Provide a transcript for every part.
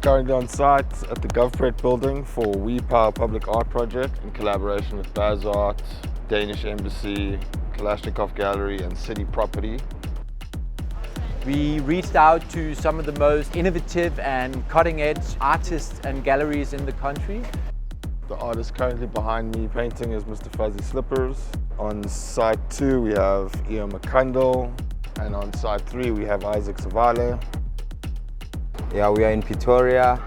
currently on site at the GovPret building for We Power Public Art project in collaboration with BAZ-ART, Danish Embassy, Kalashnikovv Gallery and City Property. We reached out to some of the most innovative and cutting-edge artists and galleries in the country. The artist currently behind me painting is Mr. Fuzzy Slippers. On site 2 we have Io Makandal, and on site 3 we have Zavale. Yeah, we are in Pretoria.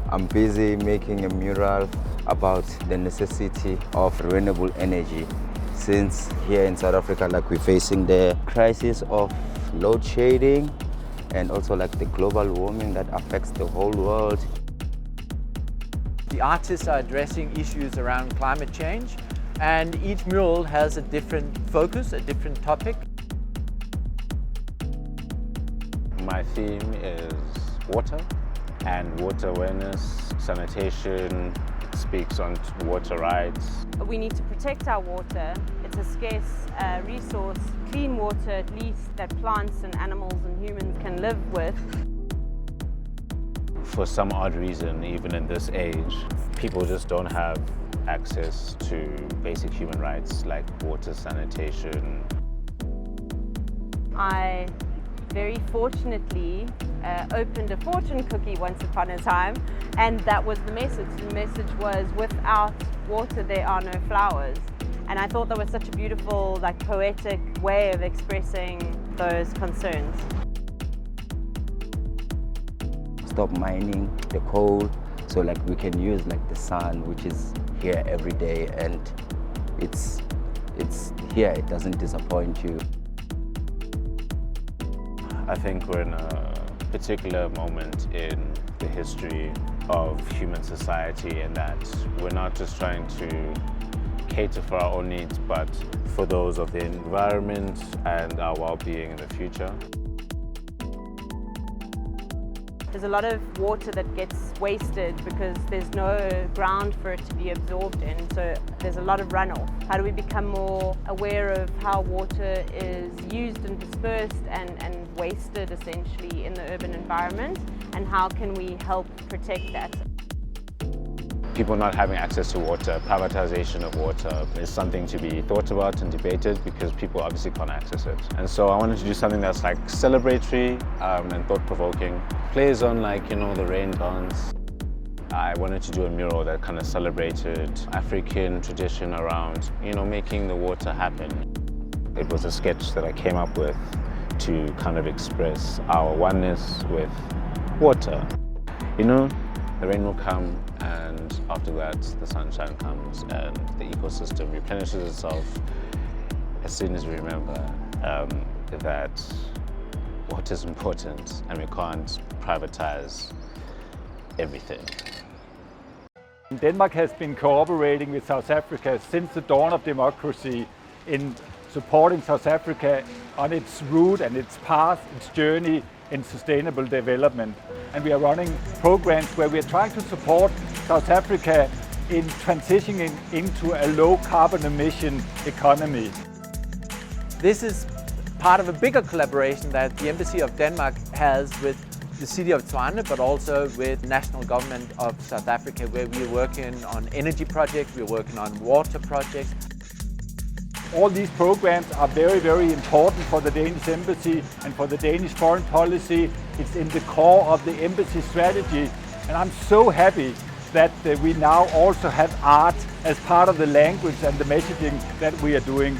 I'm busy making a mural about the necessity of renewable energy. Since here in South Africa, like we're facing the crisis of load shedding and also like the global warming that affects the whole world. The artists are addressing issues around climate change, and each mural has a different focus, a different topic. My theme is water and water awareness. Sanitation speaks on water rights. We need to protect our water. It's a scarce resource. Clean water, at least, that plants and animals and humans can live with. For some odd reason, even in this age, people just don't have access to basic human rights like water, sanitation. I very fortunately opened a fortune cookie once upon a time, and that was the message. The message was, without water there are no flowers. And I thought that was such a beautiful, like, poetic way of expressing those concerns. Stop mining the coal, so like we can use like the sun, which is here every day, and it's here, it doesn't disappoint you. I think we're in a particular moment in the history of human society, in that we're not just trying to cater for our own needs, but for those of the environment and our well-being in the future. There's a lot of water that gets wasted because there's no ground for it to be absorbed in, so there's a lot of runoff. How do we become more aware of how water is used and dispersed and wasted essentially in the urban environment, and how can we help protect that? People not having access to water, privatization of water is something to be thought about and debated, because people obviously can't access it. And so I wanted to do something that's like celebratory and thought-provoking. Plays on, like, you know, the rain dance. I wanted to do a mural that kind of celebrated African tradition around, you know, making the water happen. It was a sketch that I came up with to kind of express our oneness with water. You know, the rain will come, and after that the sunshine comes, and the ecosystem replenishes itself as soon as we remember that water is important and we can't privatize everything. Denmark has been cooperating with South Africa since the dawn of democracy in supporting South Africa on its route and its path, its journey in sustainable development. And we are running programs where we are trying to support South Africa in transitioning into a low carbon emission economy. This is part of a bigger collaboration that the Embassy of Denmark has with the City of Tshwane, but also with the National Government of South Africa, where we are working on energy projects, we are working on water projects. All these programs are very, very important for the Danish Embassy and for the Danish foreign policy. It's in the core of the embassy strategy, and I'm so happy that we now also have art as part of the language and the messaging that we are doing.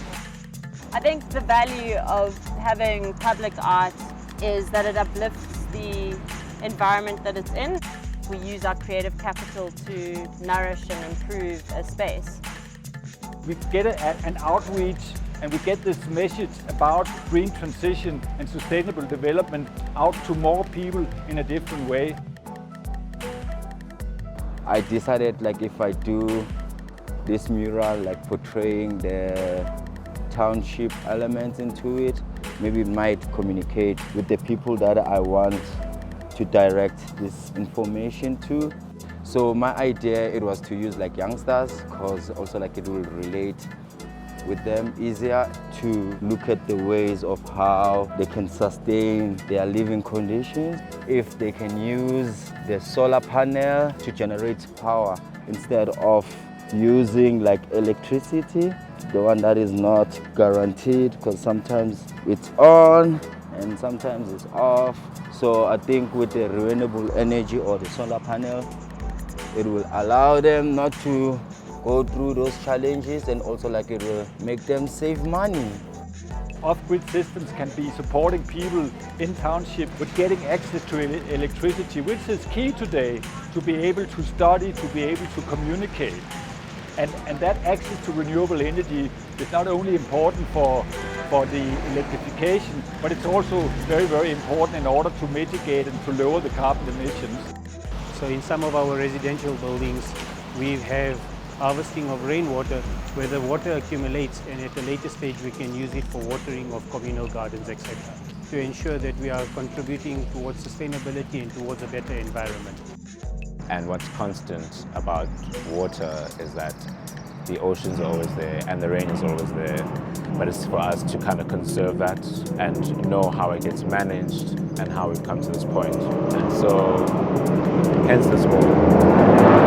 I think the value of having public art is that it uplifts the environment that it's in. We use our creative capital to nourish and improve a space. We get an outreach, and we get this message about green transition and sustainable development out to more people in a different way. I decided, like, if I do this mural, like portraying the township elements into it, maybe it might communicate with the people that I want to direct this information to. So my idea, it was to use like youngsters, because also like it will relate with them easier to look at the ways of how they can sustain their living conditions. If they can use the solar panel to generate power instead of using like electricity, the one that is not guaranteed, because sometimes it's on and sometimes it's off. So I think with the renewable energy or the solar panel, it will allow them not to go through those challenges, and also like it will make them save money. Off-grid systems can be supporting people in township with getting access to electricity, which is key today to be able to study, to be able to communicate. And that access to renewable energy is not only important for the electrification, but it's also very, very important in order to mitigate and to lower the carbon emissions. So in some of our residential buildings, we have harvesting of rainwater where the water accumulates, and at a later stage we can use it for watering of communal gardens, etc. to ensure that we are contributing towards sustainability and towards a better environment. And what's constant about water is that the oceans are always there and the rain is always there. But it's for us to kind of conserve that and know how it gets managed and how we've come to this point. And so, hence this role.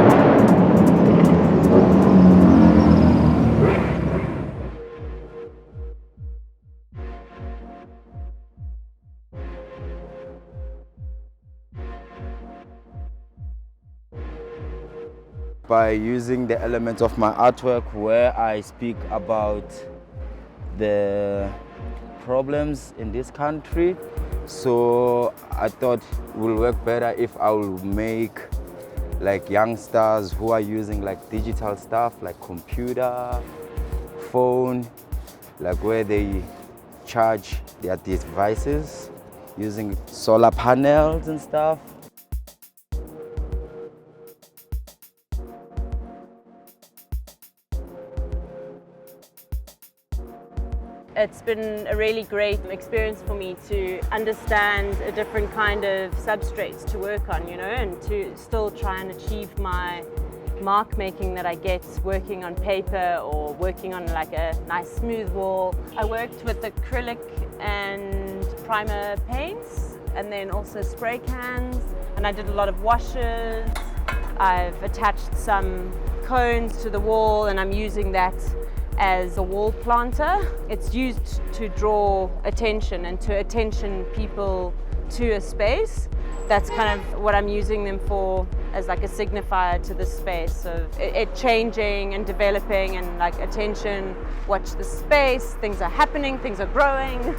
By using the elements of my artwork where I speak about the problems in this country. So I thought it will work better if I will make like youngsters who are using like digital stuff like computer, phone, like where they charge their devices using solar panels and stuff. It's been a really great experience for me to understand a different kind of substrates to work on, you know, and to still try and achieve my mark making that I get working on paper or working on like a nice smooth wall. I worked with acrylic and primer paints and then also spray cans, and I did a lot of washes. I've attached some cones to the wall and I'm using that as a wall planter. It's used to draw attention and to attention people to a space. That's kind of what I'm using them for, as like a signifier to the space of it changing and developing, and like attention, watch the space, things are happening, things are growing.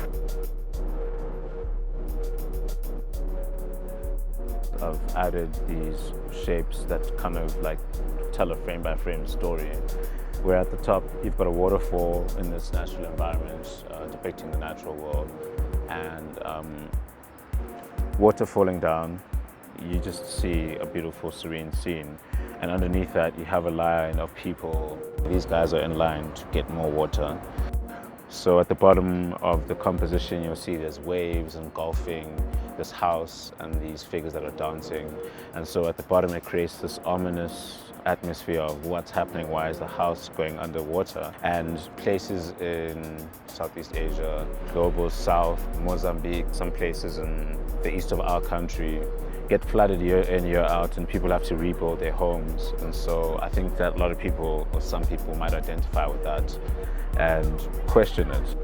I've added these shapes that kind of like tell a frame by frame story, where at the top you've got a waterfall in this natural environment depicting the natural world, and water falling down, you just see a beautiful serene scene, and underneath that you have a line of people. These guys are in line to get more water. So at the bottom of the composition you'll see there's waves engulfing this house and these figures that are dancing, and so at the bottom it creates this ominous atmosphere of what's happening, why is the house going underwater. And places in Southeast Asia, global south, Mozambique, some places in the east of our country get flooded year in, year out, and people have to rebuild their homes. And so I think that a lot of people, or some people, might identify with that and question it.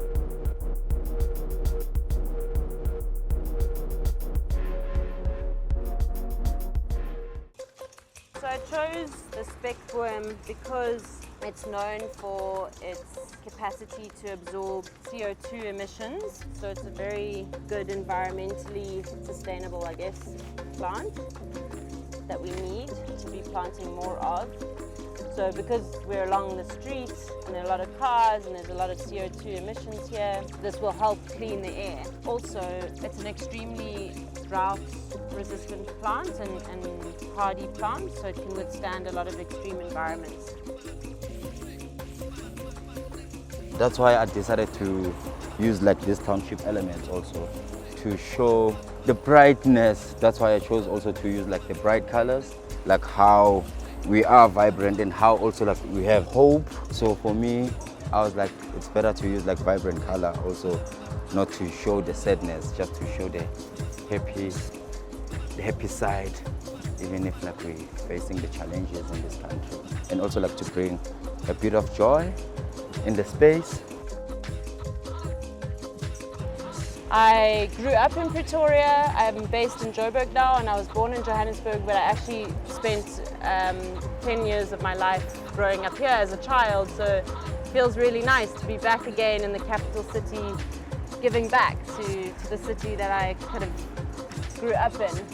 So I chose the spec poem because it's known for its capacity to absorb CO2 emissions. So it's a very good environmentally sustainable, I guess, plant that we need to be planting more of. So because we're along the streets and there are a lot of cars and there's a lot of CO2 emissions here, this will help clean the air. Also, it's an extremely drought-resistant plant and hardy plant, so it can withstand a lot of extreme environments. That's why I decided to use like this township elements also to show the brightness. That's why I chose also to use like the bright colors, like how we are vibrant and how also like we have hope. So for me, I was like, it's better to use like vibrant color also, not to show the sadness, just to show the happy side. even if like we're facing the challenges in this country. And also like to bring a bit of joy in the space. I grew up in Pretoria. I'm based in Joburg now, and I was born in Johannesburg, but I actually spent 10 years of my life growing up here as a child, so it feels really nice to be back again in the capital city, giving back to the city that I kind of grew up in.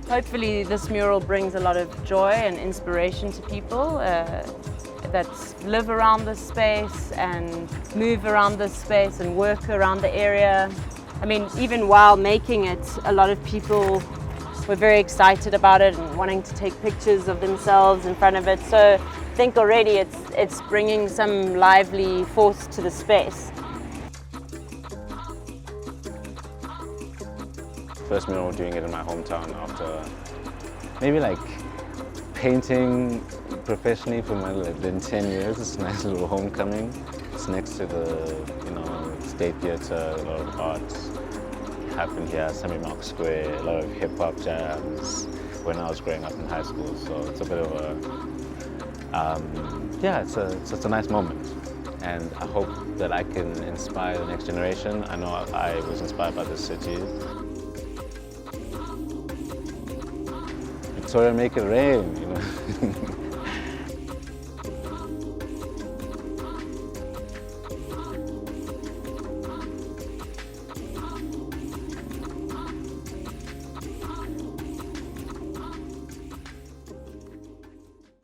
Hopefully this mural brings a lot of joy and inspiration to people that live around this space and move around this space and work around the area. I mean, even while making it, a lot of people were very excited about it and wanting to take pictures of themselves in front of it. So I think already it's bringing some lively force to the space. First mural doing it in my hometown after maybe like painting professionally for like been 10 years. It's a nice little homecoming. It's next to the State Theatre. A lot of art happened here, Semi-Mark Square, a lot of hip-hop jams when I was growing up in high school. So it's a bit of a, yeah, it's a nice moment. And I hope that I can inspire the next generation. I know I was inspired by this city. Victoria, make it rain,